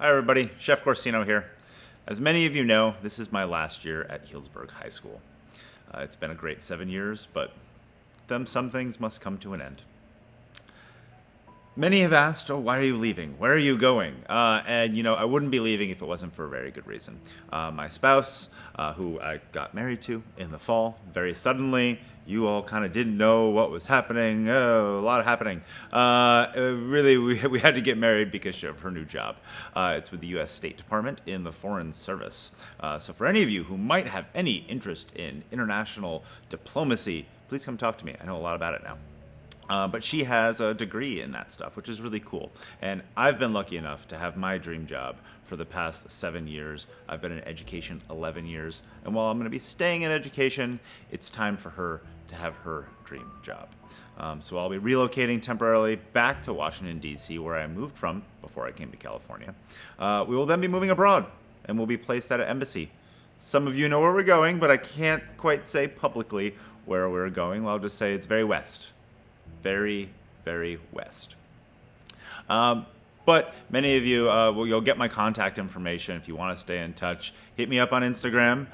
Hi everybody, Chef Corsino here. As many of you know, this is my last year at Healdsburg High School. It's been a great 7 years, but some things must come to an end. Many have asked, why are you leaving? Where are you going? And I wouldn't be leaving if it wasn't for a very good reason. My spouse, who I got married to in the fall, very suddenly, you all kind of didn't know what was happening. Oh, a lot happening. Really, we had to get married because of her new job. It's with the U.S. State Department in the Foreign Service. So for any of you who might have any interest in international diplomacy, please come talk to me. I know a lot about it now. But she has a degree in that stuff, which is really cool. And I've been lucky enough to have my dream job for the past 7 years. I've been in education 11 years. And while I'm going to be staying in education, it's time for her to have her dream job. So I'll be relocating temporarily back to Washington, D.C., where I moved from before I came to California. We will then be moving abroad, and we'll be placed at an embassy. Some of you know where we're going, but I can't quite say publicly where we're going. Well, I'll just say it's very west. Very, very west. But many of you, you'll get my contact information if you want to stay in touch. Hit me up on Instagram,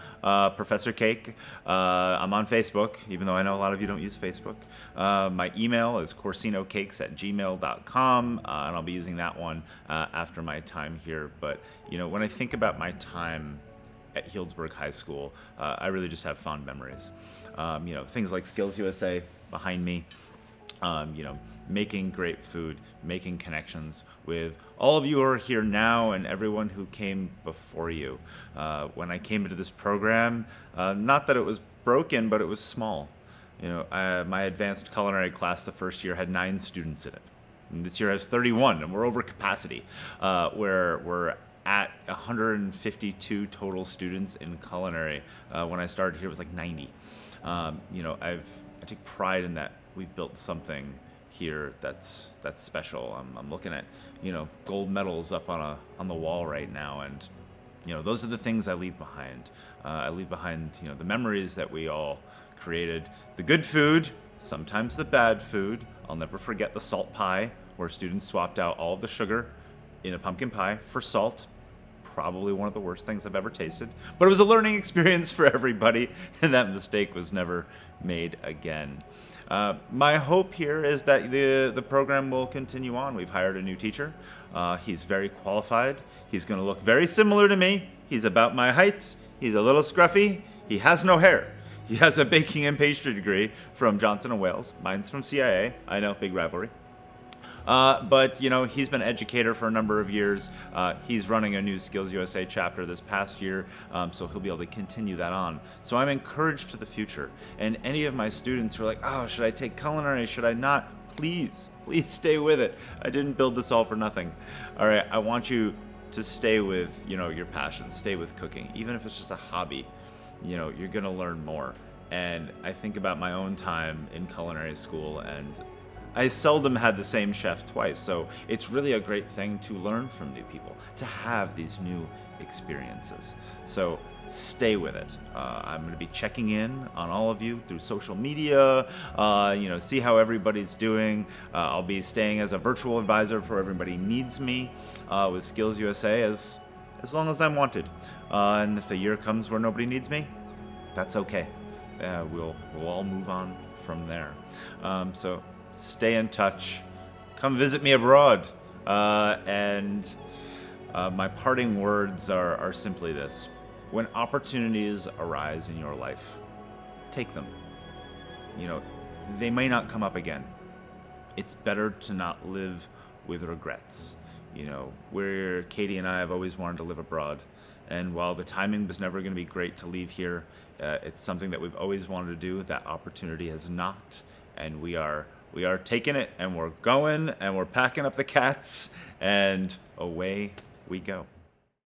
Professor Cake. I'm on Facebook, even though I know a lot of you don't use Facebook. My email is corsinocakes@gmail.com, and I'll be using that one after my time here. But when I think about my time at Healdsburg High School, I really just have fond memories. Things like Skills USA behind me. Making great food, making connections with all of you who are here now and everyone who came before you. When I came into this program, not that it was broken, but it was small. My advanced culinary class the first year had 9 students in it. And this year has 31, and we're over capacity. We're at 152 total students in culinary. When I started here, it was like 90. I take pride in that. We've built something here that's special. I'm looking at gold medals up on the wall right now, and those are the things I leave behind. I leave behind the memories that we all created, the good food, sometimes the bad food. I'll never forget the salt pie, where students swapped out all of the sugar in a pumpkin pie for salt. Probably one of the worst things I've ever tasted, but it was a learning experience for everybody, and that mistake was never made again. My hope here is that the program will continue on. We've hired a new teacher. He's very qualified. He's going to look very similar to me. He's about my height. He's a little scruffy. He has no hair. He has a baking and pastry degree from Johnson & Wales. Mine's from CIA. I know, big rivalry. But he's been an educator for a number of years. He's running a new Skills USA chapter this past year, so he'll be able to continue that on. So I'm encouraged to the future. And any of my students who are like, oh, should I take culinary? Should I not? Please stay with it. I didn't build this all for nothing. All right, I want you to stay with your passion. Stay with cooking, even if it's just a hobby. You're gonna learn more. And I think about my own time in culinary school, and I seldom had the same chef twice, so it's really a great thing to learn from new people, to have these new experiences. So stay with it. I'm going to be checking in on all of you through social media, see how everybody's doing. I'll be staying as a virtual advisor for everybody needs me with Skills USA as long as I'm wanted. And if a year comes where nobody needs me, that's okay. We'll all move on from there. So stay in touch. Come visit me abroad. And my parting words are simply this. When opportunities arise in your life, take them. They may not come up again. It's better to not live with regrets. Katie and I have always wanted to live abroad. And while the timing was never going to be great to leave here, it's something that we've always wanted to do. That opportunity has knocked, and we are taking it, and we're going, and we're packing up the cats, and away we go.